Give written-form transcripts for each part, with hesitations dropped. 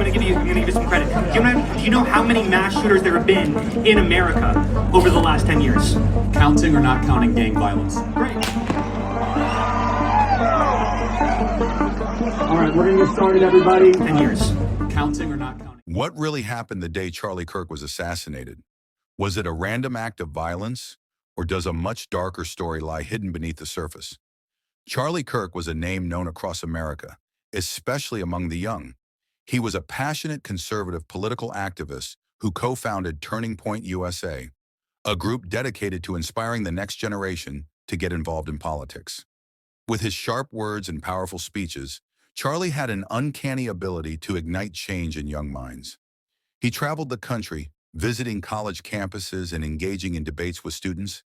I'm gonna give you some credit. Do you know how many mass shooters there have been in America over the last 10 years? Counting or not counting gang violence? Great. All right, we're gonna get started, everybody. 10 years. Counting or not counting? What really happened the day Charlie Kirk was assassinated? Was it a random act of violence, or does a much darker story lie hidden beneath the surface? Charlie Kirk was a name known across America, especially among the young. He was a passionate conservative political activist who co-founded Turning Point USA, a group dedicated to inspiring the next generation to get involved in politics. With his sharp words and powerful speeches, Charlie had an uncanny ability to ignite change in young minds. He traveled the country, visiting college campuses and engaging in debates with students,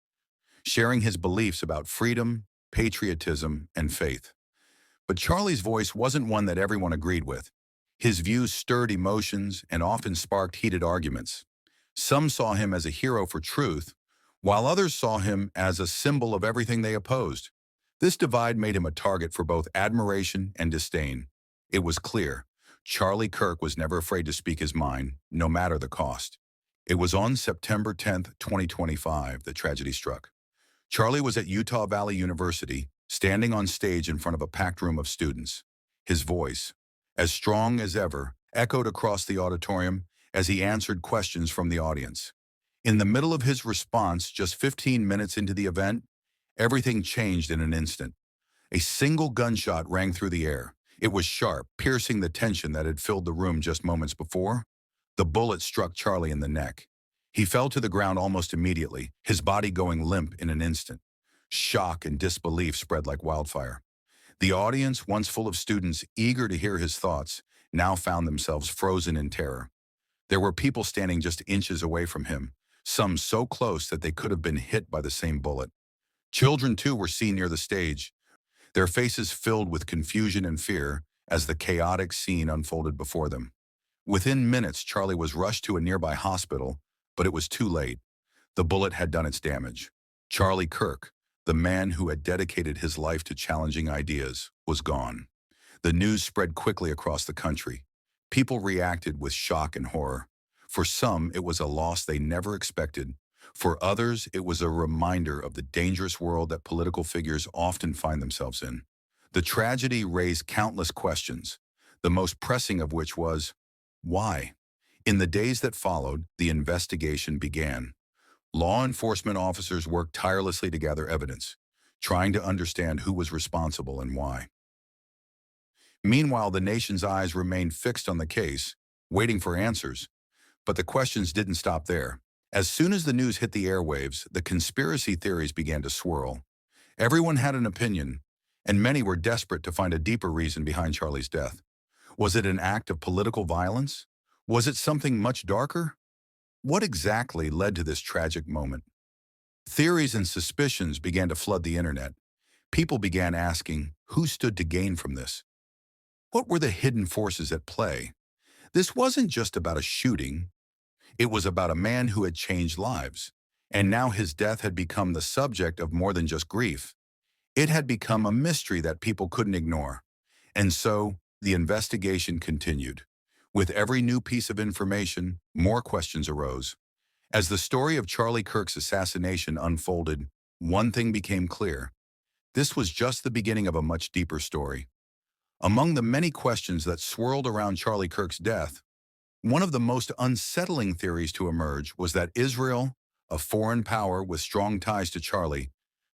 sharing his beliefs about freedom, patriotism, and faith. But Charlie's voice wasn't one that everyone agreed with. His views stirred emotions and often sparked heated arguments. Some saw him as a hero for truth, while others saw him as a symbol of everything they opposed. This divide made him a target for both admiration and disdain. It was clear, Charlie Kirk was never afraid to speak his mind, no matter the cost. It was on September 10th, 2025, that tragedy struck. Charlie was at Utah Valley University, standing on stage in front of a packed room of students. His voice, as strong as ever, echoed across the auditorium as he answered questions from the audience. In the middle of his response, just 15 minutes into the event, everything changed in an instant. A single gunshot rang through the air. It was sharp, piercing the tension that had filled the room just moments before. The bullet struck Charlie in the neck. He fell to the ground almost immediately, his body going limp in an instant. Shock and disbelief spread like wildfire. The audience, once full of students eager to hear his thoughts, now found themselves frozen in terror. There were people standing just inches away from him, some so close that they could have been hit by the same bullet. Children, too, were seen near the stage, their faces filled with confusion and fear as the chaotic scene unfolded before them. Within minutes, Charlie was rushed to a nearby hospital, but it was too late. The bullet had done its damage. Charlie Kirk, the man who had dedicated his life to challenging ideas, was gone. The news spread quickly across the country. People reacted with shock and horror. For some, it was a loss they never expected. For others, it was a reminder of the dangerous world that political figures often find themselves in. The tragedy raised countless questions, the most pressing of which was, why? In the days that followed, the investigation began. Law enforcement officers worked tirelessly to gather evidence, trying to understand who was responsible and why. Meanwhile, the nation's eyes remained fixed on the case, waiting for answers. But the questions didn't stop there. As soon as the news hit the airwaves, the conspiracy theories began to swirl. Everyone had an opinion, and many were desperate to find a deeper reason behind Charlie's death. Was it an act of political violence? Was it something much darker? What exactly led to this tragic moment? Theories and suspicions began to flood the internet. People began asking, who stood to gain from this? What were the hidden forces at play? This wasn't just about a shooting. It was about a man who had changed lives, and now his death had become the subject of more than just grief. It had become a mystery that people couldn't ignore. And so, the investigation continued. With every new piece of information, more questions arose. As the story of Charlie Kirk's assassination unfolded, one thing became clear. This was just the beginning of a much deeper story. Among the many questions that swirled around Charlie Kirk's death, one of the most unsettling theories to emerge was that Israel, a foreign power with strong ties to Charlie,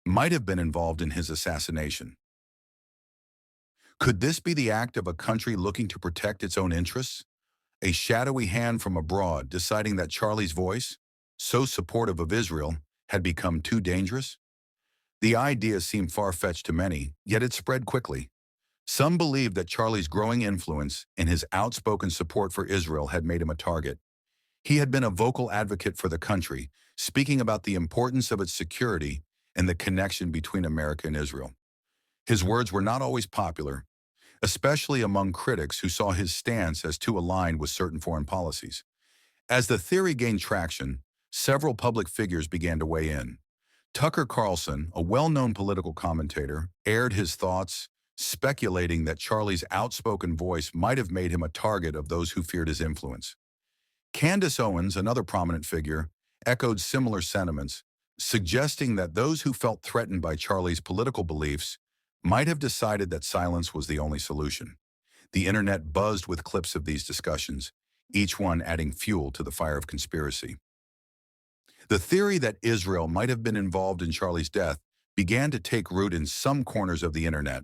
might have been involved in his assassination. Could this be the act of a country looking to protect its own interests? A shadowy hand from abroad deciding that Charlie's voice, so supportive of Israel, had become too dangerous? The idea seemed far-fetched to many, yet it spread quickly. Some believed that Charlie's growing influence and his outspoken support for Israel had made him a target. He had been a vocal advocate for the country, speaking about the importance of its security and the connection between America and Israel. His words were not always popular, especially among critics who saw his stance as too aligned with certain foreign policies. As the theory gained traction, several public figures began to weigh in. Tucker Carlson, a well-known political commentator, aired his thoughts, speculating that Charlie's outspoken voice might have made him a target of those who feared his influence. Candace Owens, another prominent figure, echoed similar sentiments, suggesting that those who felt threatened by Charlie's political beliefs might have decided that silence was the only solution. The internet buzzed with clips of these discussions, each one adding fuel to the fire of conspiracy. The theory that Israel might have been involved in Charlie's death began to take root in some corners of the internet,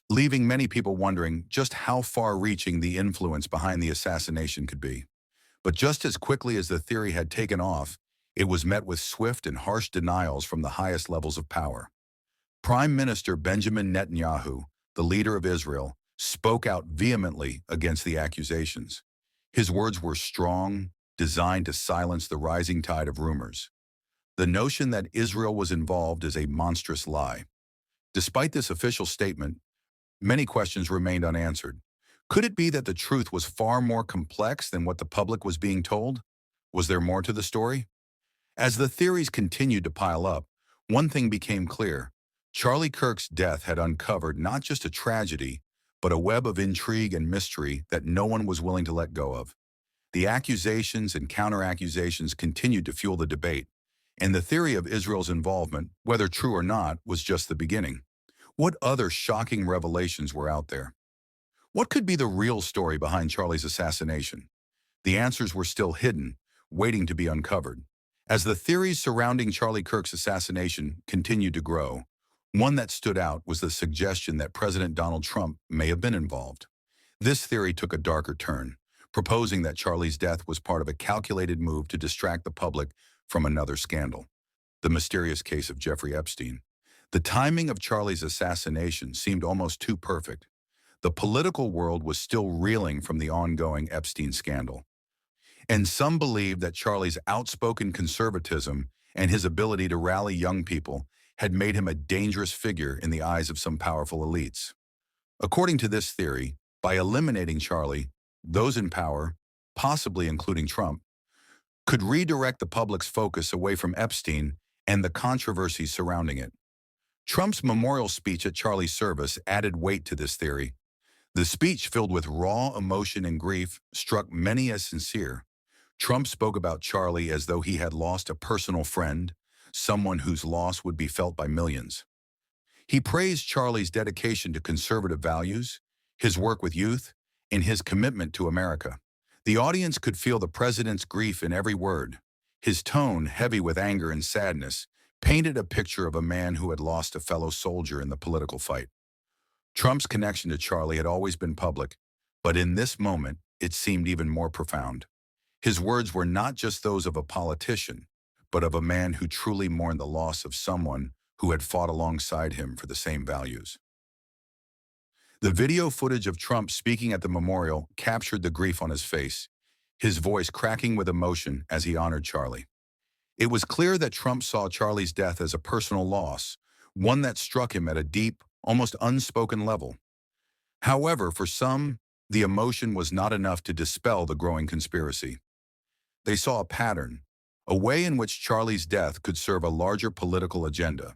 leaving many people wondering just how far-reaching the influence behind the assassination could be. But just as quickly as the theory had taken off, it was met with swift and harsh denials from the highest levels of power. Prime Minister Benjamin Netanyahu, the leader of Israel, spoke out vehemently against the accusations. His words were strong, designed to silence the rising tide of rumors. The notion that Israel was involved is a monstrous lie. Despite this official statement, many questions remained unanswered. Could it be that the truth was far more complex than what the public was being told? Was there more to the story? As the theories continued to pile up, one thing became clear. Charlie Kirk's death had uncovered not just a tragedy, but a web of intrigue and mystery that no one was willing to let go of. The accusations and counter-accusations continued to fuel the debate, and the theory of Israel's involvement, whether true or not, was just the beginning. What other shocking revelations were out there? What could be the real story behind Charlie's assassination? The answers were still hidden, waiting to be uncovered. As the theories surrounding Charlie Kirk's assassination continued to grow, one that stood out was the suggestion that President Donald Trump may have been involved. This theory took a darker turn, proposing that Charlie's death was part of a calculated move to distract the public from another scandal, the mysterious case of Jeffrey Epstein. The timing of Charlie's assassination seemed almost too perfect. The political world was still reeling from the ongoing Epstein scandal. And some believed that Charlie's outspoken conservatism and his ability to rally young people had made him a dangerous figure in the eyes of some powerful elites. According to this theory, by eliminating Charlie, those in power, possibly including Trump, could redirect the public's focus away from Epstein and the controversies surrounding it. Trump's memorial speech at Charlie's service added weight to this theory. The speech, filled with raw emotion and grief, struck many as sincere. Trump spoke about Charlie as though he had lost a personal friend, someone whose loss would be felt by millions. He praised Charlie's dedication to conservative values, his work with youth, and his commitment to America. The audience could feel the president's grief in every word. His tone, heavy with anger and sadness, painted a picture of a man who had lost a fellow soldier in the political fight. Trump's connection to Charlie had always been public, but in this moment, it seemed even more profound. His words were not just those of a politician, but of a man who truly mourned the loss of someone who had fought alongside him for the same values. The video footage of Trump speaking at the memorial captured the grief on his face, his voice cracking with emotion as he honored Charlie. It was clear that Trump saw Charlie's death as a personal loss, one that struck him at a deep, almost unspoken level. However, for some, the emotion was not enough to dispel the growing conspiracy. They saw a pattern, a way in which Charlie's death could serve a larger political agenda,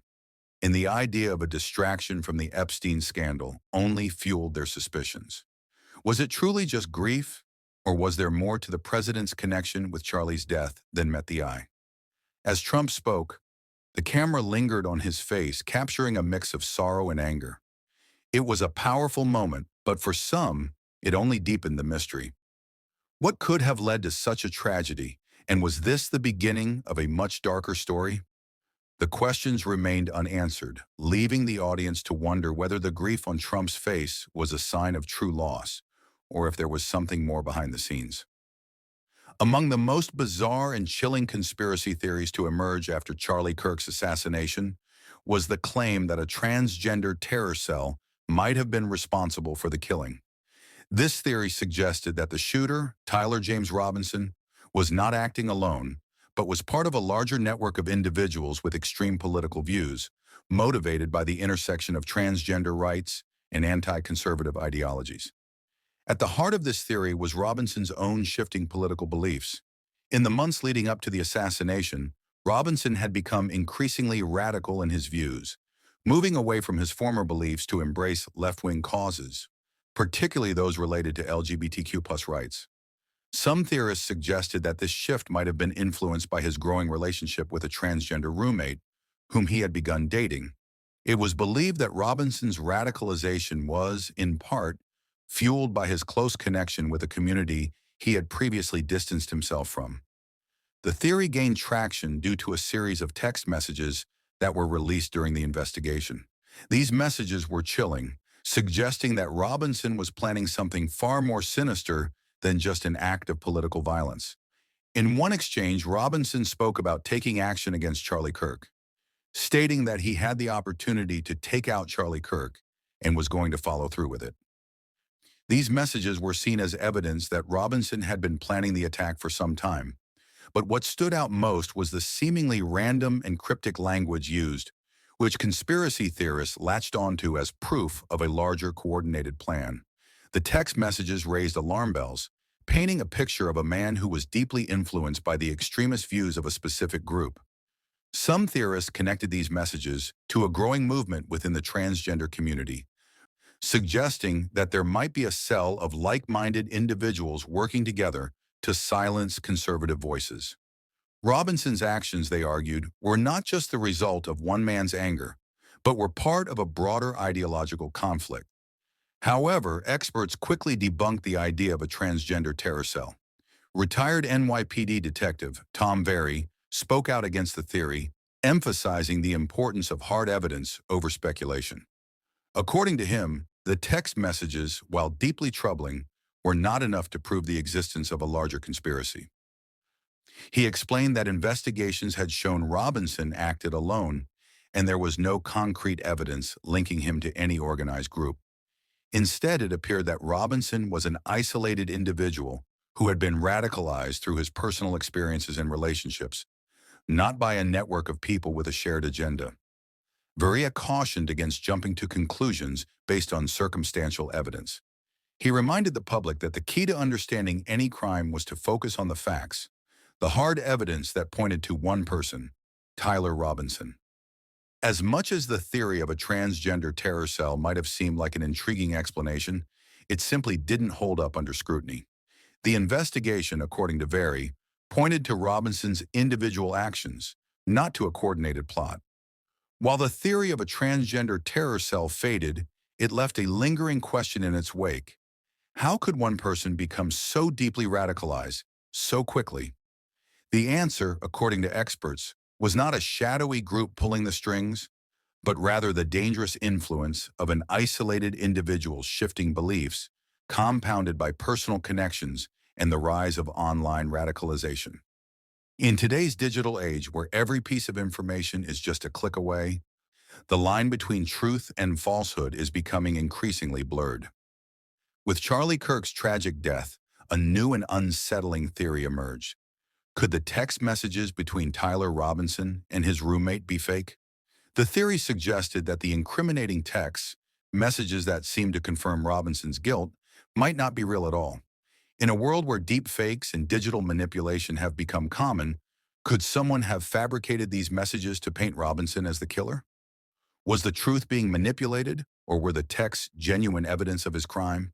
and the idea of a distraction from the Epstein scandal only fueled their suspicions. Was it truly just grief, or was there more to the president's connection with Charlie's death than met the eye? As Trump spoke, the camera lingered on his face, capturing a mix of sorrow and anger. It was a powerful moment, but for some, it only deepened the mystery. What could have led to such a tragedy, and was this the beginning of a much darker story? The questions remained unanswered, leaving the audience to wonder whether the grief on Trump's face was a sign of true loss, or if there was something more behind the scenes. Among the most bizarre and chilling conspiracy theories to emerge after Charlie Kirk's assassination was the claim that a transgender terror cell might have been responsible for the killing. This theory suggested that the shooter, Tyler James Robinson, was not acting alone, but was part of a larger network of individuals with extreme political views, motivated by the intersection of transgender rights and anti-conservative ideologies. At the heart of this theory was Robinson's own shifting political beliefs. In the months leading up to the assassination, Robinson had become increasingly radical in his views, moving away from his former beliefs to embrace left-wing causes, particularly those related to LGBTQ+ rights. Some theorists suggested that this shift might have been influenced by his growing relationship with a transgender roommate, whom he had begun dating. It was believed that Robinson's radicalization was, in part, fueled by his close connection with a community he had previously distanced himself from. The theory gained traction due to a series of text messages that were released during the investigation. These messages were chilling, suggesting that Robinson was planning something far more sinister than just an act of political violence. In one exchange, Robinson spoke about taking action against Charlie Kirk, stating that he had the opportunity to take out Charlie Kirk and was going to follow through with it. These messages were seen as evidence that Robinson had been planning the attack for some time. But what stood out most was the seemingly random and cryptic language used, which conspiracy theorists latched onto as proof of a larger coordinated plan. The text messages raised alarm bells, painting a picture of a man who was deeply influenced by the extremist views of a specific group. Some theorists connected these messages to a growing movement within the transgender community, suggesting that there might be a cell of like-minded individuals working together to silence conservative voices. Robinson's actions, they argued, were not just the result of one man's anger, but were part of a broader ideological conflict. However, experts quickly debunked the idea of a transgender terror cell. Retired NYPD detective Tom Very spoke out against the theory, emphasizing the importance of hard evidence over speculation. According to him, the text messages, while deeply troubling, were not enough to prove the existence of a larger conspiracy. He explained that investigations had shown Robinson acted alone, and there was no concrete evidence linking him to any organized group. Instead, it appeared that Robinson was an isolated individual who had been radicalized through his personal experiences and relationships, not by a network of people with a shared agenda. Veria cautioned against jumping to conclusions based on circumstantial evidence. He reminded the public that the key to understanding any crime was to focus on the facts, the hard evidence that pointed to one person, Tyler Robinson. As much as the theory of a transgender terror cell might have seemed like an intriguing explanation, it simply didn't hold up under scrutiny. The investigation, according to Very, pointed to Robinson's individual actions, not to a coordinated plot. While the theory of a transgender terror cell faded, it left a lingering question in its wake. How could one person become so deeply radicalized so quickly? The answer, according to experts, was not a shadowy group pulling the strings, but rather the dangerous influence of an isolated individual's shifting beliefs, compounded by personal connections and the rise of online radicalization. In today's digital age, where every piece of information is just a click away, the line between truth and falsehood is becoming increasingly blurred. With Charlie Kirk's tragic death, a new and unsettling theory emerged. Could the text messages between Tyler Robinson and his roommate be fake? The theory suggested that the incriminating texts, messages that seemed to confirm Robinson's guilt, might not be real at all. In a world where deep fakes and digital manipulation have become common, could someone have fabricated these messages to paint Robinson as the killer? Was the truth being manipulated, or were the texts genuine evidence of his crime?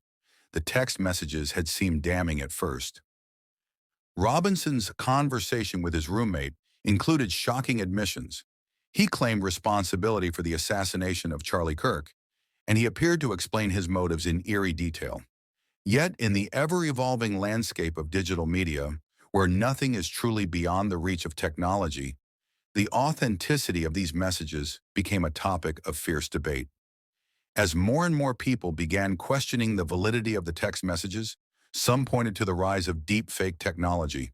The text messages had seemed damning at first. Robinson's conversation with his roommate included shocking admissions. He claimed responsibility for the assassination of Charlie Kirk, and he appeared to explain his motives in eerie detail. Yet, in the ever-evolving landscape of digital media, where nothing is truly beyond the reach of technology, the authenticity of these messages became a topic of fierce debate. As more and more people began questioning the validity of the text messages, some pointed to the rise of deep-fake technology,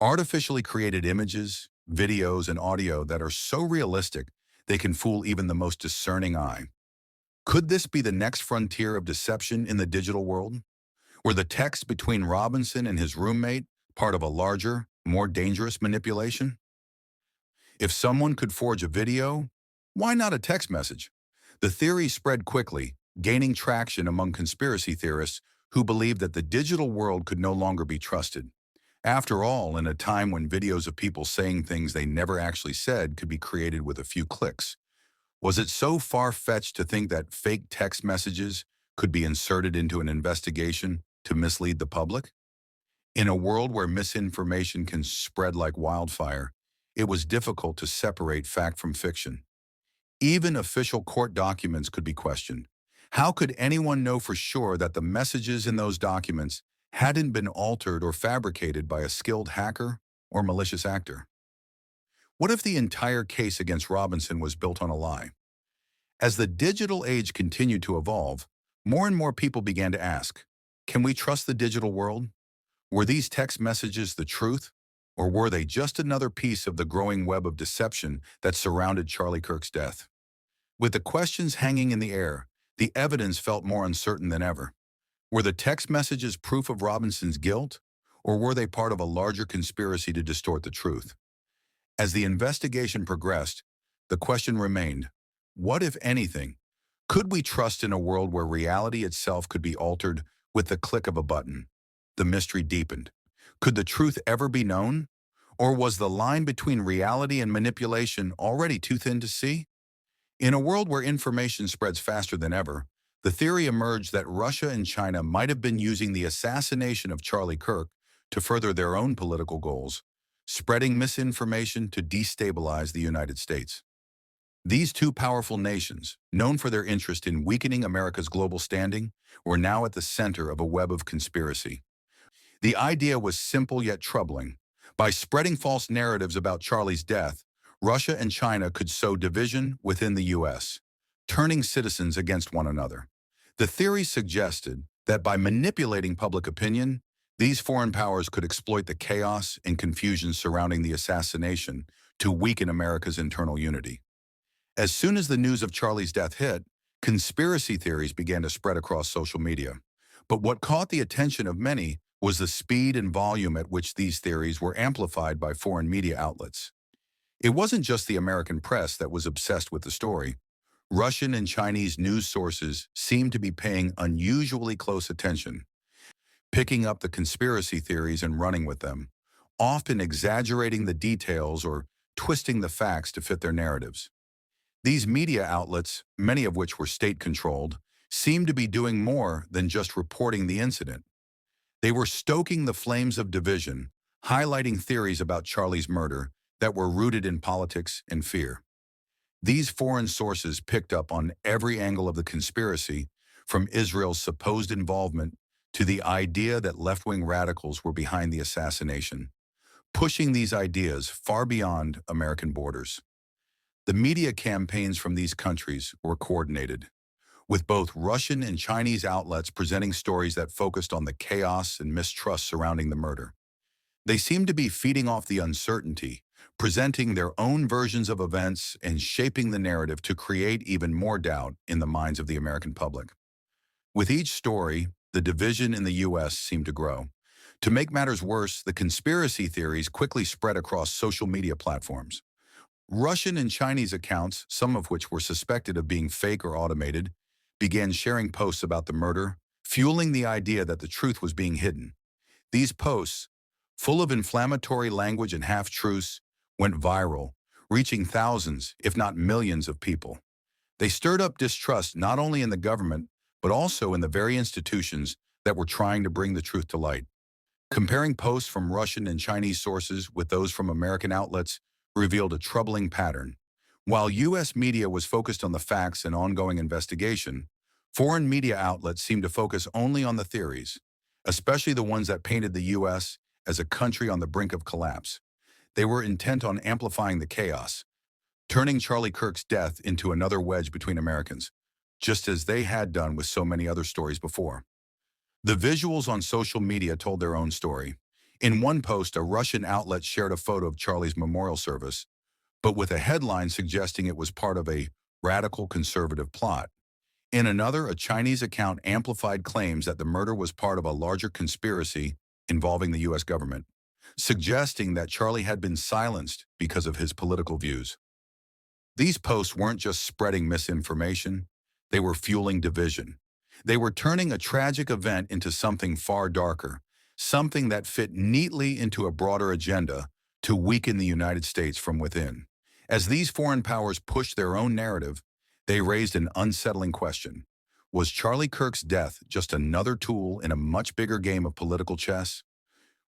artificially created images, videos, and audio that are so realistic they can fool even the most discerning eye. Could this be the next frontier of deception in the digital world? Were the texts between Robinson and his roommate part of a larger, more dangerous manipulation? If someone could forge a video, why not a text message? The theory spread quickly, gaining traction among conspiracy theorists who believed that the digital world could no longer be trusted. After all, in a time when videos of people saying things they never actually said could be created with a few clicks, Was it so far-fetched to think that fake text messages could be inserted into an investigation to mislead the public? In a world where misinformation can spread like wildfire, it was difficult to separate fact from fiction. Even official court documents could be questioned. How could anyone know for sure that the messages in those documents hadn't been altered or fabricated by a skilled hacker or malicious actor? What if the entire case against Robinson was built on a lie? As the digital age continued to evolve, more and more people began to ask, can we trust the digital world? Were these text messages the truth, or were they just another piece of the growing web of deception that surrounded Charlie Kirk's death? With the questions hanging in the air, the evidence felt more uncertain than ever. Were the text messages proof of Robinson's guilt, or were they part of a larger conspiracy to distort the truth? As the investigation progressed, the question remained, what, if anything, could we trust in a world where reality itself could be altered with the click of a button? The mystery deepened. Could the truth ever be known? Or was the line between reality and manipulation already too thin to see? In a world where information spreads faster than ever, the theory emerged that Russia and China might have been using the assassination of Charlie Kirk to further their own political goals, spreading misinformation to destabilize the United States. These two powerful nations, known for their interest in weakening America's global standing, were now at the center of a web of conspiracy. The idea was simple yet troubling. By spreading false narratives about Charlie's death, Russia and China could sow division within the U.S., turning citizens against one another. The theory suggested that by manipulating public opinion, these foreign powers could exploit the chaos and confusion surrounding the assassination to weaken America's internal unity. As soon as the news of Charlie's death hit, conspiracy theories began to spread across social media. But what caught the attention of many was the speed and volume at which these theories were amplified by foreign media outlets. It wasn't just the American press that was obsessed with the story. Russian and Chinese news sources seemed to be paying unusually close attention, picking up the conspiracy theories and running with them, often exaggerating the details or twisting the facts to fit their narratives. These media outlets, many of which were state-controlled, seemed to be doing more than just reporting the incident. They were stoking the flames of division, highlighting theories about Charlie's murder that were rooted in politics and fear. These foreign sources picked up on every angle of the conspiracy, from Israel's supposed involvement to the idea that left-wing radicals were behind the assassination, pushing these ideas far beyond American borders. The media campaigns from these countries were coordinated, with both Russian and Chinese outlets presenting stories that focused on the chaos and mistrust surrounding the murder. They seemed to be feeding off the uncertainty, presenting their own versions of events and shaping the narrative to create even more doubt in the minds of the American public. With each story, the division in the U.S. seemed to grow. To make matters worse, the conspiracy theories quickly spread across social media platforms. Russian and Chinese accounts, some of which were suspected of being fake or automated, began sharing posts about the murder, fueling the idea that the truth was being hidden. These posts, full of inflammatory language and half-truths, went viral, reaching thousands, if not millions of people. They stirred up distrust not only in the government, but also in the very institutions that were trying to bring the truth to light. Comparing posts from Russian and Chinese sources with those from American outlets revealed a troubling pattern. While U.S. media was focused on the facts and ongoing investigation, foreign media outlets seemed to focus only on the theories, especially the ones that painted the U.S. as a country on the brink of collapse. They were intent on amplifying the chaos, turning Charlie Kirk's death into another wedge between Americans, just as they had done with so many other stories before. The visuals on social media told their own story. In one post, a Russian outlet shared a photo of Charlie's memorial service, but with a headline suggesting it was part of a radical conservative plot. In another, a Chinese account amplified claims that the murder was part of a larger conspiracy involving the U.S. government, suggesting that Charlie had been silenced because of his political views. These posts weren't just spreading misinformation, they were fueling division. They were turning a tragic event into something far darker, something that fit neatly into a broader agenda to weaken the United States from within. As these foreign powers pushed their own narrative, They raised an unsettling question. Was Charlie Kirk's death just another tool in a much bigger game of political chess?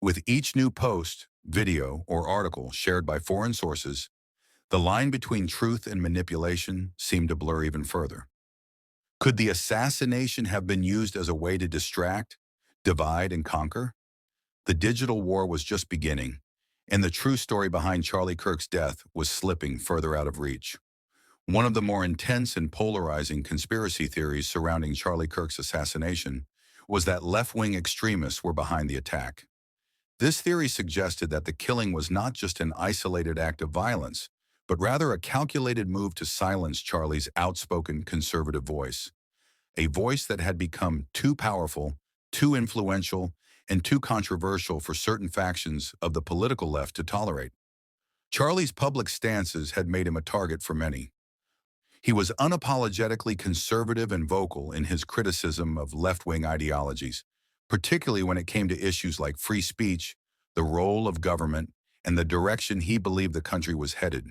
With each new post, video, or article shared by foreign sources, the line between truth and manipulation seemed to blur even further. Could the assassination have been used as a way to distract, divide, and conquer? The digital war was just beginning, and the true story behind Charlie Kirk's death was slipping further out of reach. One of the more intense and polarizing conspiracy theories surrounding Charlie Kirk's assassination was that left-wing extremists were behind the attack. This theory suggested that the killing was not just an isolated act of violence, but rather a calculated move to silence Charlie's outspoken conservative voice, a voice that had become too powerful, too influential, and too controversial for certain factions of the political left to tolerate. Charlie's public stances had made him a target for many. He was unapologetically conservative and vocal in his criticism of left-wing ideologies, particularly when it came to issues like free speech, the role of government, and the direction he believed the country was headed.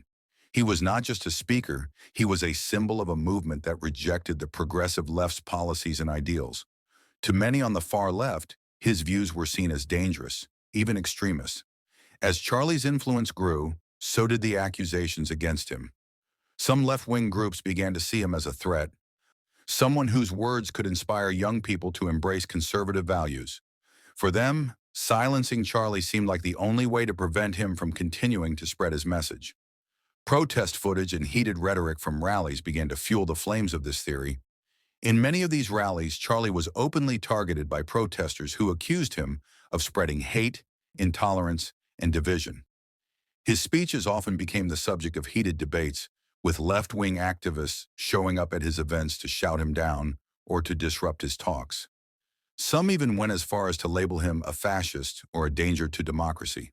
He was not just a speaker, he was a symbol of a movement that rejected the progressive left's policies and ideals. To many on the far left, his views were seen as dangerous, even extremist. As Charlie's influence grew, so did the accusations against him. Some left-wing groups began to see him as a threat, someone whose words could inspire young people to embrace conservative values. For them, silencing Charlie seemed like the only way to prevent him from continuing to spread his message. Protest footage and heated rhetoric from rallies began to fuel the flames of this theory. In many of these rallies, Charlie was openly targeted by protesters who accused him of spreading hate, intolerance, and division. His speeches often became the subject of heated debates, with left-wing activists showing up at his events to shout him down or to disrupt his talks. Some even went as far as to label him a fascist or a danger to democracy.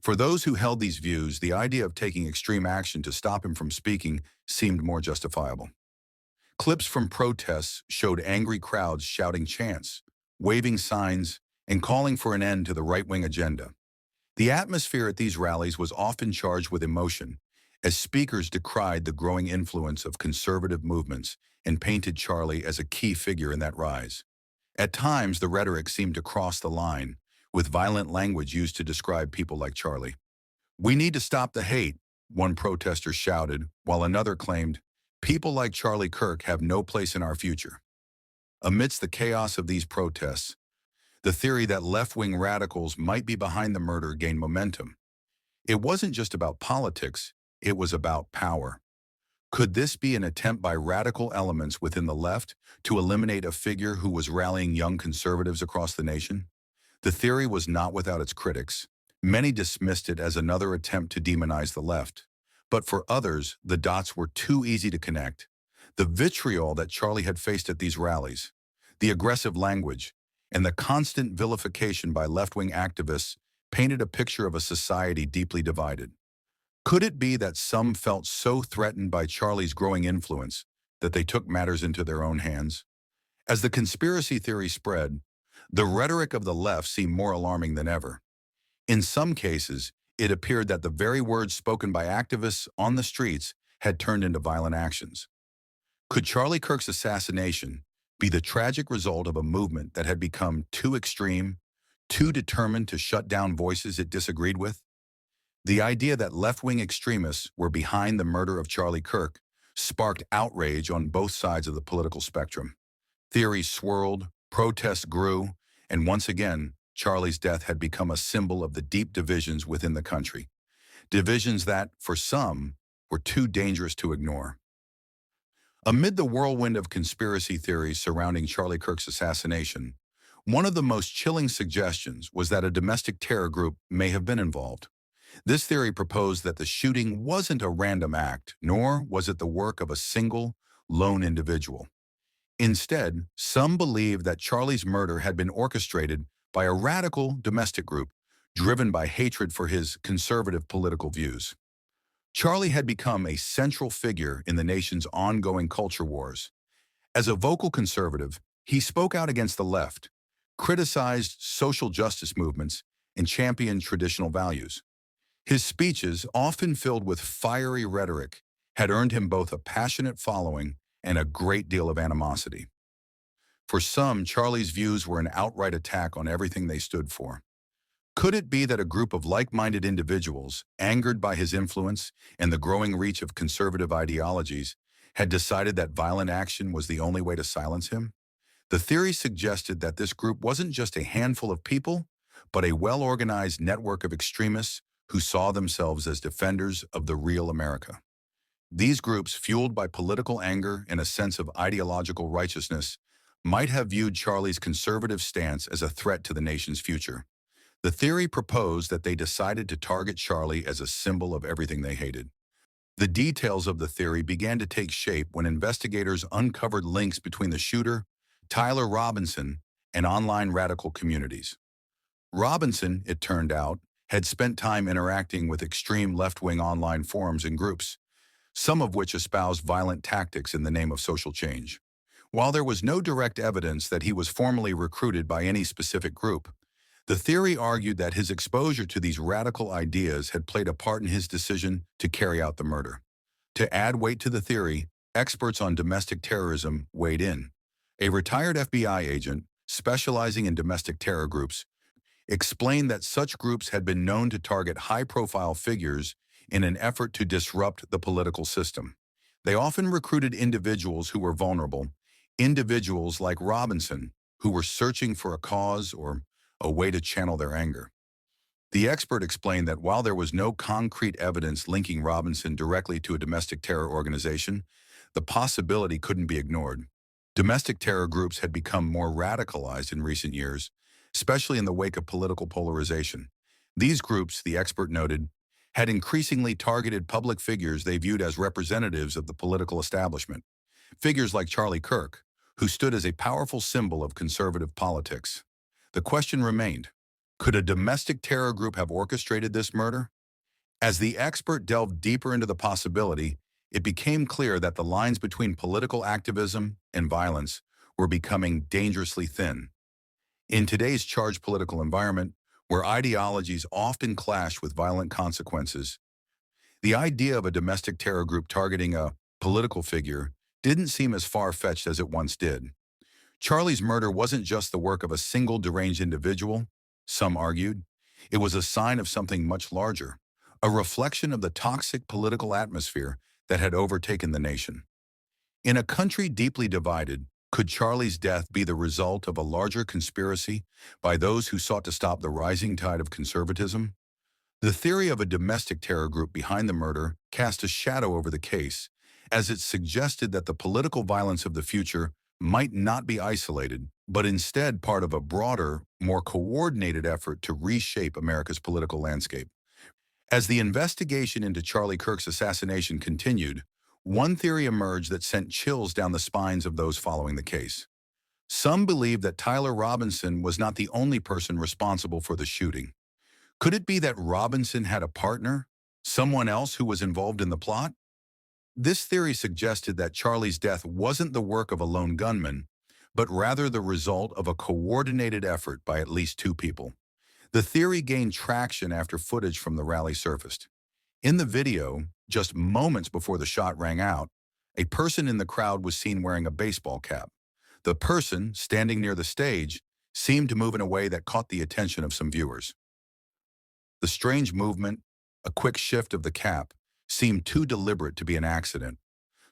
For those who held these views, the idea of taking extreme action to stop him from speaking seemed more justifiable. Clips from protests showed angry crowds shouting chants, waving signs, and calling for an end to the right-wing agenda. The atmosphere at these rallies was often charged with emotion, as speakers decried the growing influence of conservative movements and painted Charlie as a key figure in that rise. At times, the rhetoric seemed to cross the line, with violent language used to describe people like Charlie. "We need to stop the hate," one protester shouted, while another claimed, "People like Charlie Kirk have no place in our future." Amidst the chaos of these protests, the theory that left-wing radicals might be behind the murder gained momentum. It wasn't just about politics, it was about power. Could this be an attempt by radical elements within the left to eliminate a figure who was rallying young conservatives across the nation? The theory was not without its critics. Many dismissed it as another attempt to demonize the left. But for others, the dots were too easy to connect. The vitriol that Charlie had faced at these rallies, the aggressive language, and the constant vilification by left-wing activists painted a picture of a society deeply divided. Could it be that some felt so threatened by Charlie's growing influence that they took matters into their own hands? As the conspiracy theory spread, the rhetoric of the left seemed more alarming than ever. In some cases, it appeared that the very words spoken by activists on the streets had turned into violent actions. Could Charlie Kirk's assassination be the tragic result of a movement that had become too extreme, too determined to shut down voices it disagreed with? The idea that left-wing extremists were behind the murder of Charlie Kirk sparked outrage on both sides of the political spectrum. Theories swirled, protests grew, and once again, Charlie's death had become a symbol of the deep divisions within the country. Divisions that, for some, were too dangerous to ignore. Amid the whirlwind of conspiracy theories surrounding Charlie Kirk's assassination, one of the most chilling suggestions was that a domestic terror group may have been involved. This theory proposed that the shooting wasn't a random act, nor was it the work of a single, lone individual. Instead, some believed that Charlie's murder had been orchestrated by a radical domestic group driven by hatred for his conservative political views. Charlie had become a central figure in the nation's ongoing culture wars. As a vocal conservative, he spoke out against the left, criticized social justice movements, and championed traditional values. His speeches, often filled with fiery rhetoric, had earned him both a passionate following and a great deal of animosity. For some, Charlie's views were an outright attack on everything they stood for. Could it be that a group of like-minded individuals, angered by his influence and the growing reach of conservative ideologies, had decided that violent action was the only way to silence him? The theory suggested that this group wasn't just a handful of people, but a well-organized network of extremists who saw themselves as defenders of the real America. These groups, fueled by political anger and a sense of ideological righteousness, might have viewed Charlie's conservative stance as a threat to the nation's future. The theory proposed that they decided to target Charlie as a symbol of everything they hated. The details of the theory began to take shape when investigators uncovered links between the shooter, Tyler Robinson, and online radical communities. Robinson, it turned out, had spent time interacting with extreme left-wing online forums and groups, some of which espoused violent tactics in the name of social change. While there was no direct evidence that he was formally recruited by any specific group, the theory argued that his exposure to these radical ideas had played a part in his decision to carry out the murder. To add weight to the theory, experts on domestic terrorism weighed in. A retired FBI agent, specializing in domestic terror groups, explained that such groups had been known to target high-profile figures in an effort to disrupt the political system. They often recruited individuals who were vulnerable, individuals like Robinson, who were searching for a cause or a way to channel their anger. The expert explained that while there was no concrete evidence linking Robinson directly to a domestic terror organization, the possibility couldn't be ignored. Domestic terror groups had become more radicalized in recent years, especially in the wake of political polarization. These groups, the expert noted, had increasingly targeted public figures they viewed as representatives of the political establishment. Figures like Charlie Kirk, who stood as a powerful symbol of conservative politics. The question remained, could a domestic terror group have orchestrated this murder? As the expert delved deeper into the possibility, it became clear that the lines between political activism and violence were becoming dangerously thin. In today's charged political environment, where ideologies often clash with violent consequences, the idea of a domestic terror group targeting a political figure didn't seem as far-fetched as it once did. Charlie's murder wasn't just the work of a single deranged individual, some argued. It was a sign of something much larger, a reflection of the toxic political atmosphere that had overtaken the nation. In a country deeply divided, could Charlie's death be the result of a larger conspiracy by those who sought to stop the rising tide of conservatism? The theory of a domestic terror group behind the murder cast a shadow over the case, as it suggested that the political violence of the future might not be isolated, but instead part of a broader, more coordinated effort to reshape America's political landscape. As the investigation into Charlie Kirk's assassination continued, one theory emerged that sent chills down the spines of those following the case. Some believed that Tyler Robinson was not the only person responsible for the shooting. Could it be that Robinson had a partner, someone else who was involved in the plot? This theory suggested that Charlie's death wasn't the work of a lone gunman, but rather the result of a coordinated effort by at least two people. The theory gained traction after footage from the rally surfaced. In the video, just moments before the shot rang out, a person in the crowd was seen wearing a baseball cap. The person, standing near the stage, seemed to move in a way that caught the attention of some viewers. The strange movement, a quick shift of the cap, seemed too deliberate to be an accident.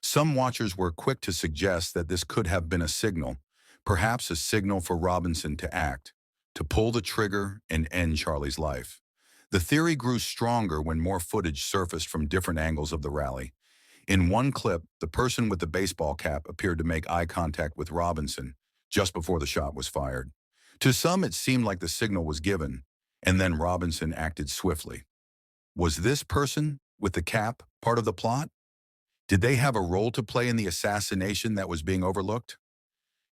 Some watchers were quick to suggest that this could have been a signal, perhaps a signal for Robinson to act, to pull the trigger and end Charlie's life. The theory grew stronger when more footage surfaced from different angles of the rally. In one clip, the person with the baseball cap appeared to make eye contact with Robinson just before the shot was fired. To some, it seemed like the signal was given, and then Robinson acted swiftly. Was this person with the cap part of the plot? Did they have a role to play in the assassination that was being overlooked?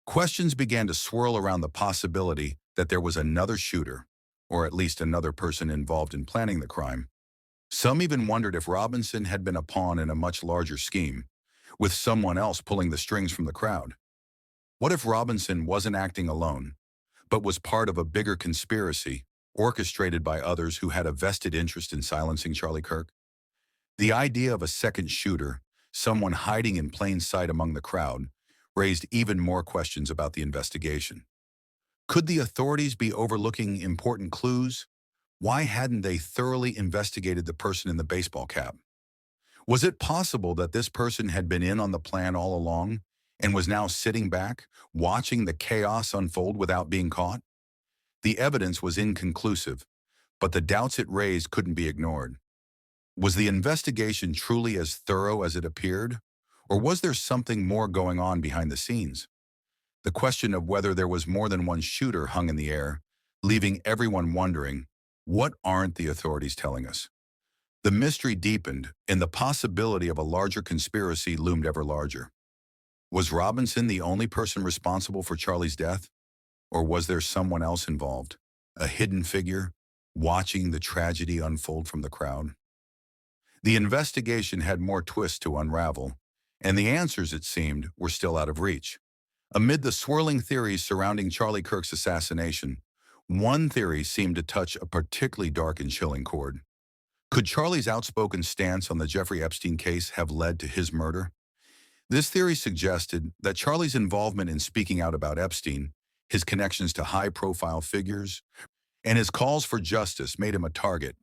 Questions began to swirl around the possibility that there was another shooter, or at least another person involved in planning the crime. Some even wondered if Robinson had been a pawn in a much larger scheme, with someone else pulling the strings from the crowd. What if Robinson wasn't acting alone, but was part of a bigger conspiracy orchestrated by others who had a vested interest in silencing Charlie Kirk? The idea of a second shooter, someone hiding in plain sight among the crowd, raised even more questions about the investigation. Could the authorities be overlooking important clues? Why hadn't they thoroughly investigated the person in the baseball cap? Was it possible that this person had been in on the plan all along and was now sitting back, watching the chaos unfold without being caught? The evidence was inconclusive, but the doubts it raised couldn't be ignored. Was the investigation truly as thorough as it appeared, or was there something more going on behind the scenes? The question of whether there was more than one shooter hung in the air, leaving everyone wondering, what aren't the authorities telling us? The mystery deepened, and the possibility of a larger conspiracy loomed ever larger. Was Robinson the only person responsible for Charlie's death? Or was there someone else involved, a hidden figure, watching the tragedy unfold from the crowd? The investigation had more twists to unravel, and the answers, it seemed, were still out of reach. Amid the swirling theories surrounding Charlie Kirk's assassination, one theory seemed to touch a particularly dark and chilling chord. Could Charlie's outspoken stance on the Jeffrey Epstein case have led to his murder? This theory suggested that Charlie's involvement in speaking out about Epstein, his connections to high-profile figures, and his calls for justice made him a target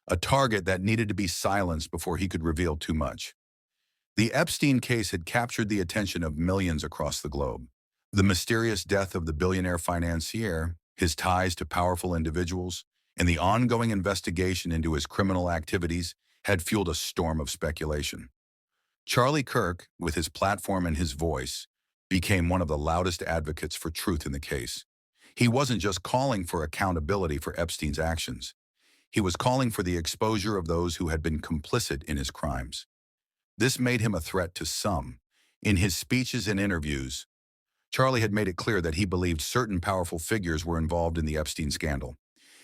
that needed to be silenced before he could reveal too much. The Epstein case had captured the attention of millions across the globe. The mysterious death of the billionaire financier, his ties to powerful individuals, and the ongoing investigation into his criminal activities had fueled a storm of speculation. Charlie Kirk, with his platform and his voice, became one of the loudest advocates for truth in the case. He wasn't just calling for accountability for Epstein's actions. He was calling for the exposure of those who had been complicit in his crimes. This made him a threat to some. In his speeches and interviews, Charlie had made it clear that he believed certain powerful figures were involved in the Epstein scandal.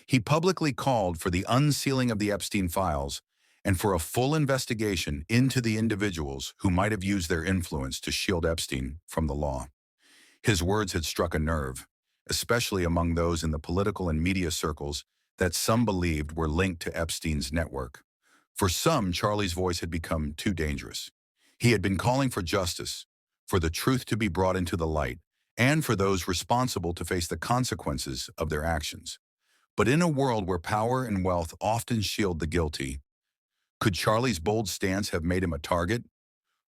He publicly called for the unsealing of the Epstein files and for a full investigation into the individuals who might have used their influence to shield Epstein from the law. His words had struck a nerve, especially among those in the political and media circles that some believed were linked to Epstein's network. For some, Charlie's voice had become too dangerous. He had been calling for justice, for the truth to be brought into the light, and for those responsible to face the consequences of their actions. But in a world where power and wealth often shield the guilty, could Charlie's bold stance have made him a target?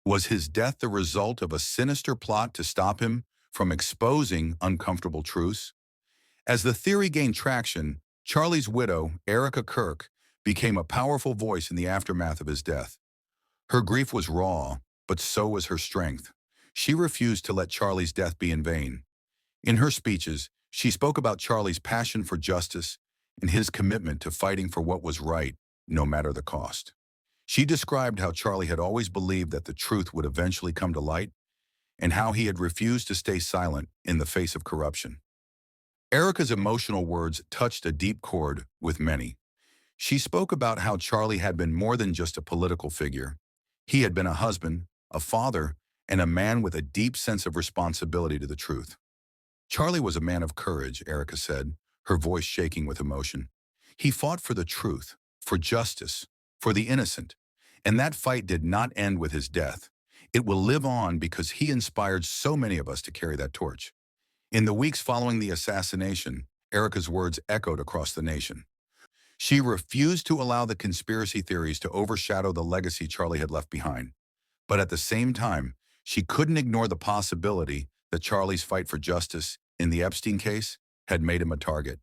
Was his death the result of a sinister plot to stop him from exposing uncomfortable truths? As the theory gained traction, Charlie's widow, Erica Kirk, became a powerful voice in the aftermath of his death. Her grief was raw, but so was her strength. She refused to let Charlie's death be in vain. In her speeches, she spoke about Charlie's passion for justice and his commitment to fighting for what was right, no matter the cost. She described how Charlie had always believed that the truth would eventually come to light and how he had refused to stay silent in the face of corruption. Erica's emotional words touched a deep chord with many. She spoke about how Charlie had been more than just a political figure. He had been a husband, a father, and a man with a deep sense of responsibility to the truth. Charlie was a man of courage, Erica said, her voice shaking with emotion. He fought for the truth, for justice, for the innocent, and that fight did not end with his death. It will live on because he inspired so many of us to carry that torch. In the weeks following the assassination, Erica's words echoed across the nation. She refused to allow the conspiracy theories to overshadow the legacy Charlie had left behind. But at the same time, she couldn't ignore the possibility that Charlie's fight for justice in the Epstein case had made him a target.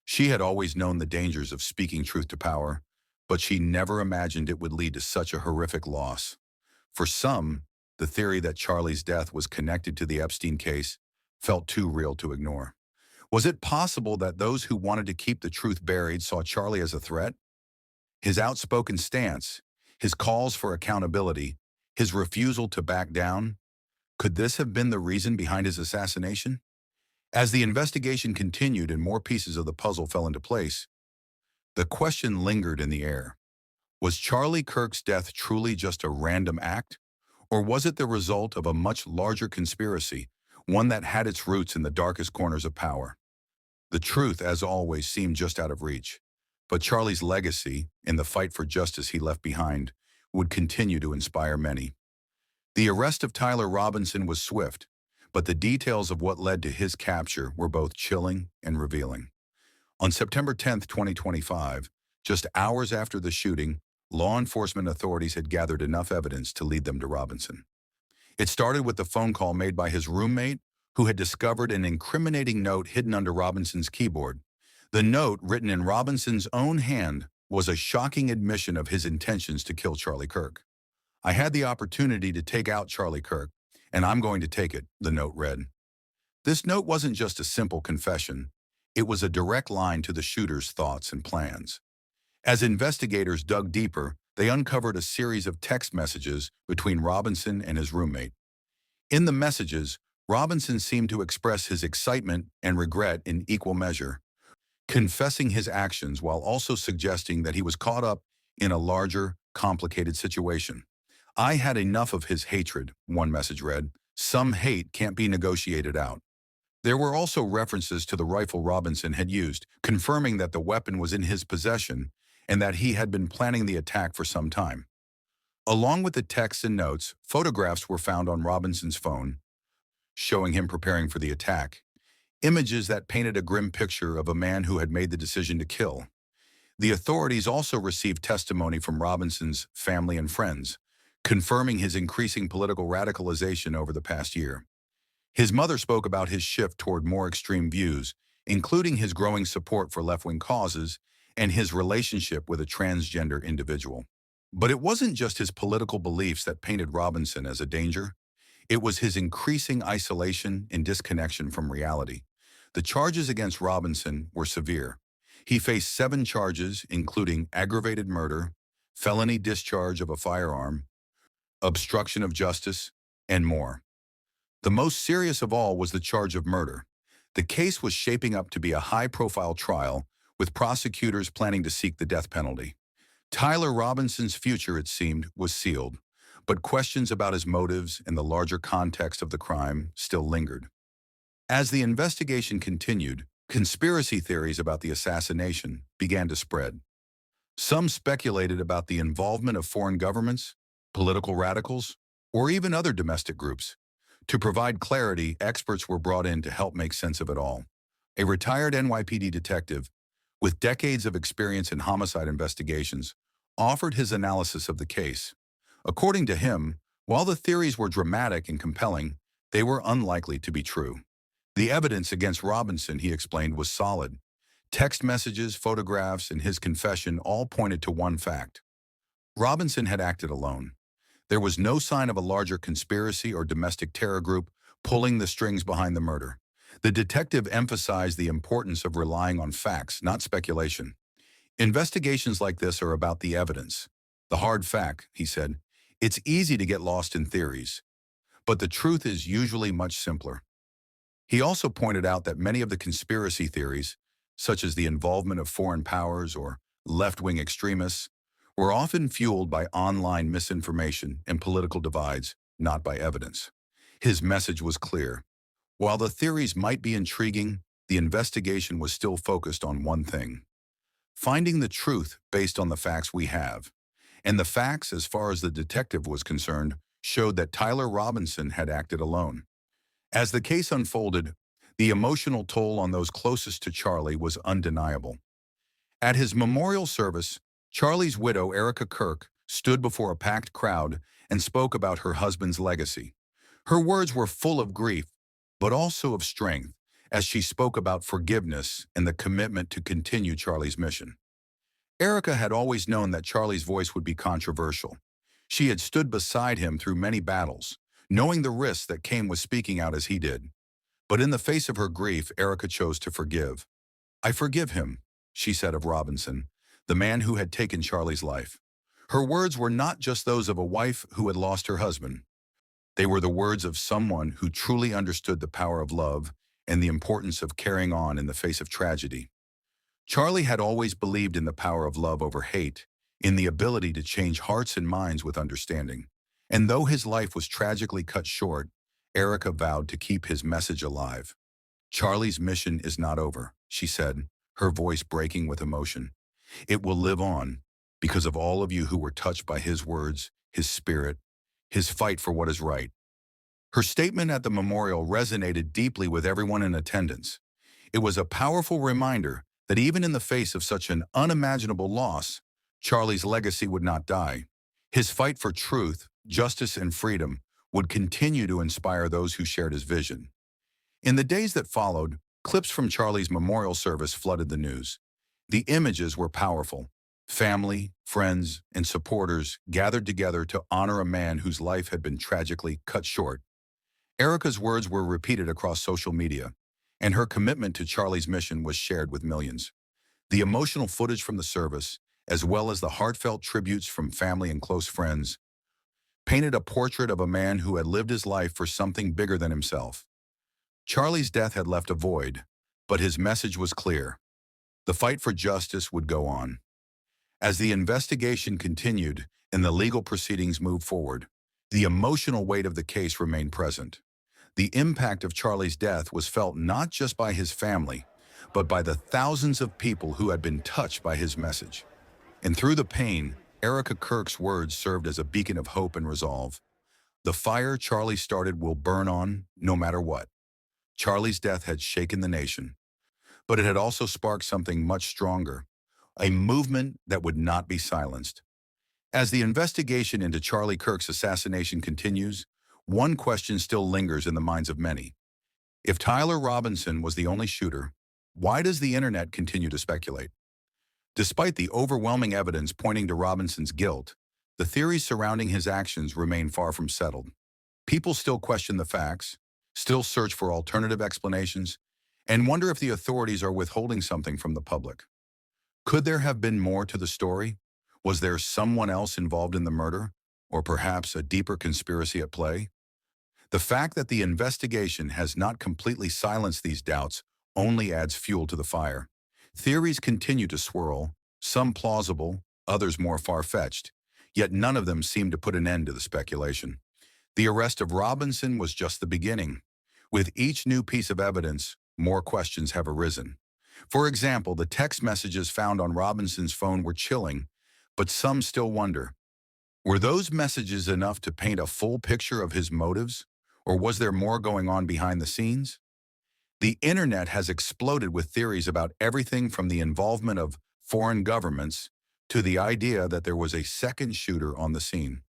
She had always known the dangers of speaking truth to power, but she never imagined it would lead to such a horrific loss. For some, the theory that Charlie's death was connected to the Epstein case felt too real to ignore. Was it possible that those who wanted to keep the truth buried saw Charlie as a threat? His outspoken stance, his calls for accountability, his refusal to back down, could this have been the reason behind his assassination? As the investigation continued and more pieces of the puzzle fell into place, the question lingered in the air. Was Charlie Kirk's death truly just a random act? Or was it the result of a much larger conspiracy, one that had its roots in the darkest corners of power? The truth, as always, seemed just out of reach. But Charlie's legacy, and the fight for justice he left behind, would continue to inspire many. The arrest of Tyler Robinson was swift, but the details of what led to his capture were both chilling and revealing. On September 10, 2025, just hours after the shooting, law enforcement authorities had gathered enough evidence to lead them to Robinson. It started with the phone call made by his roommate, who had discovered an incriminating note hidden under Robinson's keyboard. The note, written in Robinson's own hand, was a shocking admission of his intentions to kill Charlie Kirk. "I had the opportunity to take out Charlie Kirk, and I'm going to take it," the note read. This note wasn't just a simple confession. It was a direct line to the shooter's thoughts and plans. As investigators dug deeper, they uncovered a series of text messages between Robinson and his roommate. In the messages, Robinson seemed to express his excitement and regret in equal measure, confessing his actions while also suggesting that he was caught up in a larger, complicated situation. "I had enough of his hatred," one message read. "Some hate can't be negotiated out." There were also references to the rifle Robinson had used, confirming that the weapon was in his possession and that he had been planning the attack for some time. Along with the texts and notes, photographs were found on Robinson's phone, showing him preparing for the attack. Images that painted a grim picture of a man who had made the decision to kill. The authorities also received testimony from Robinson's family and friends, confirming his increasing political radicalization over the past year. His mother spoke about his shift toward more extreme views, including his growing support for left-wing causes and his relationship with a transgender individual. But it wasn't just his political beliefs that painted Robinson as a danger. It was his increasing isolation and disconnection from reality. The charges against Robinson were severe. He faced 7 charges, including aggravated murder, felony discharge of a firearm, obstruction of justice, and more. The most serious of all was the charge of murder. The case was shaping up to be a high-profile trial, with prosecutors planning to seek the death penalty. Tyler Robinson's future, it seemed, was sealed, but questions about his motives and the larger context of the crime still lingered. As the investigation continued, conspiracy theories about the assassination began to spread. Some speculated about the involvement of foreign governments, political radicals, or even other domestic groups. To provide clarity, experts were brought in to help make sense of it all. A retired NYPD detective, with decades of experience in homicide investigations, offered his analysis of the case. According to him, while the theories were dramatic and compelling, they were unlikely to be true. The evidence against Robinson, he explained, was solid. Text messages, photographs, and his confession all pointed to one fact. Robinson had acted alone. There was no sign of a larger conspiracy or domestic terror group pulling the strings behind the murder. The detective emphasized the importance of relying on facts, not speculation. "Investigations like this are about the evidence. The hard fact," he said. "It's easy to get lost in theories, but the truth is usually much simpler." He also pointed out that many of the conspiracy theories, such as the involvement of foreign powers or left-wing extremists, were often fueled by online misinformation and political divides, not by evidence. His message was clear. While the theories might be intriguing, the investigation was still focused on one thing: finding the truth based on the facts we have. And the facts, as far as the detective was concerned, showed that Tyler Robinson had acted alone. As the case unfolded, the emotional toll on those closest to Charlie was undeniable. At his memorial service, Charlie's widow, Erica Kirk, stood before a packed crowd and spoke about her husband's legacy. Her words were full of grief, but also of strength, as she spoke about forgiveness and the commitment to continue Charlie's mission. Erica had always known that Charlie's voice would be controversial. She had stood beside him through many battles, knowing the risks that came with speaking out as he did. But in the face of her grief, Erica chose to forgive. "I forgive him," she said of Robinson, the man who had taken Charlie's life. Her words were not just those of a wife who had lost her husband. They were the words of someone who truly understood the power of love and the importance of carrying on in the face of tragedy. Charlie had always believed in the power of love over hate, in the ability to change hearts and minds with understanding. And though his life was tragically cut short, Erica vowed to keep his message alive. "Charlie's mission is not over," she said, her voice breaking with emotion. "It will live on because of all of you who were touched by his words, his spirit, his fight for what is right. Her statement at the memorial resonated deeply with everyone in attendance. It was a powerful reminder that even in the face of such an unimaginable loss, Charlie's legacy would not die. His fight for truth, justice, and freedom would continue to inspire those who shared his vision. In the days that followed, clips from Charlie's memorial service flooded the news. The images were powerful. Family, friends, and supporters gathered together to honor a man whose life had been tragically cut short. Erica's words were repeated across social media, and her commitment to Charlie's mission was shared with millions. The emotional footage from the service, as well as the heartfelt tributes from family and close friends, painted a portrait of a man who had lived his life for something bigger than himself. Charlie's death had left a void, but his message was clear. The fight for justice would go on. As the investigation continued and the legal proceedings moved forward, the emotional weight of the case remained present. The impact of Charlie's death was felt not just by his family, but by the thousands of people who had been touched by his message. And through the pain, Erica Kirk's words served as a beacon of hope and resolve. The fire Charlie started will burn on, no matter what. Charlie's death had shaken the nation, but it had also sparked something much stronger, a movement that would not be silenced. As the investigation into Charlie Kirk's assassination continues, one question still lingers in the minds of many. If Tyler Robinson was the only shooter, why does the internet continue to speculate? Despite the overwhelming evidence pointing to Robinson's guilt, the theories surrounding his actions remain far from settled. People still question the facts, still search for alternative explanations, and wonder if the authorities are withholding something from the public. Could there have been more to the story? Was there someone else involved in the murder, or perhaps a deeper conspiracy at play? The fact that the investigation has not completely silenced these doubts only adds fuel to the fire. Theories continue to swirl, some plausible, others more far-fetched, yet none of them seem to put an end to the speculation. The arrest of Robinson was just the beginning. With each new piece of evidence, more questions have arisen. For example, the text messages found on Robinson's phone were chilling, but some still wonder, were those messages enough to paint a full picture of his motives, or was there more going on behind the scenes? The internet has exploded with theories about everything from the involvement of foreign governments to the idea that there was a second shooter on the scene.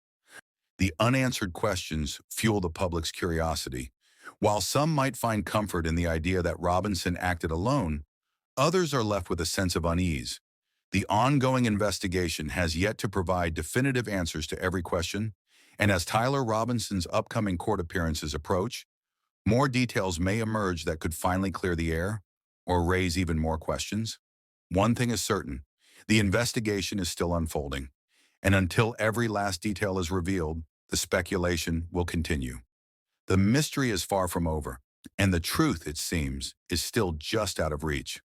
The unanswered questions fuel the public's curiosity. While some might find comfort in the idea that Robinson acted alone, others are left with a sense of unease. The ongoing investigation has yet to provide definitive answers to every question, and as Tyler Robinson's upcoming court appearances approach, more details may emerge that could finally clear the air or raise even more questions. One thing is certain, the investigation is still unfolding, and until every last detail is revealed, the speculation will continue. The mystery is far from over, and the truth, it seems, is still just out of reach.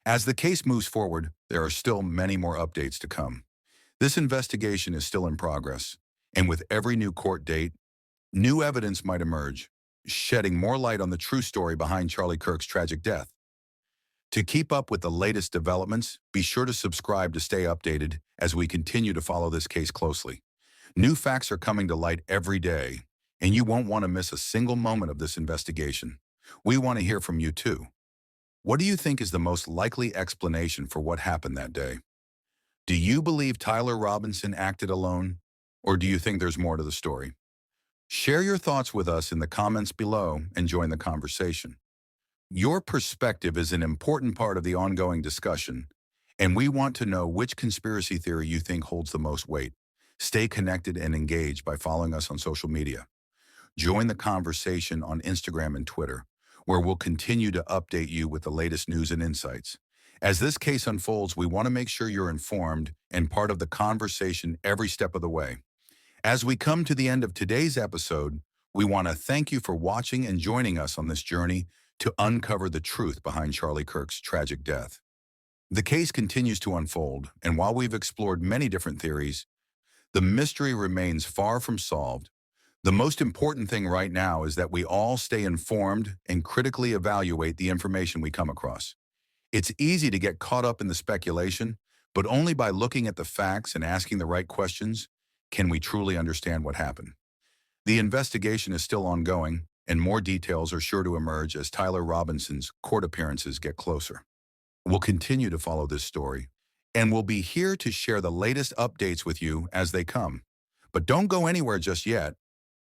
As the case moves forward, there are still many more updates to come. This investigation is still in progress, and with every new court date, new evidence might emerge, shedding more light on the true story behind Charlie Kirk's tragic death. To keep up with the latest developments, be sure to subscribe to stay updated as we continue to follow this case closely. New facts are coming to light every day, and you won't want to miss a single moment of this investigation. We want to hear from you too. What do you think is the most likely explanation for what happened that day? Do you believe Tyler Robinson acted alone, or do you think there's more to the story? Share your thoughts with us in the comments below and join the conversation. Your perspective is an important part of the ongoing discussion, and we want to know which conspiracy theory you think holds the most weight. Stay connected and engaged by following us on social media. Join the conversation on Instagram and Twitter, where we'll continue to update you with the latest news and insights. As this case unfolds, we want to make sure you're informed and part of the conversation every step of the way. As we come to the end of today's episode, we want to thank you for watching and joining us on this journey to uncover the truth behind Charlie Kirk's tragic death. The case continues to unfold, and while we've explored many different theories, the mystery remains far from solved. The most important thing right now is that we all stay informed and critically evaluate the information we come across. It's easy to get caught up in the speculation, but only by looking at the facts and asking the right questions can we truly understand what happened. The investigation is still ongoing, and more details are sure to emerge as Tyler Robinson's court appearances get closer. We'll continue to follow this story, and we'll be here to share the latest updates with you as they come. But don't go anywhere just yet.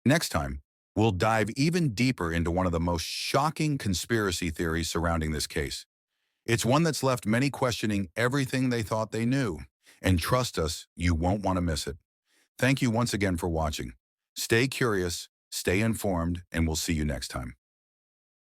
Next time, we'll dive even deeper into one of the most shocking conspiracy theories surrounding this case. It's one that's left many questioning everything they thought they knew. And trust us, you won't want to miss it. Thank you once again for watching. Stay curious, stay informed, and we'll see you next time.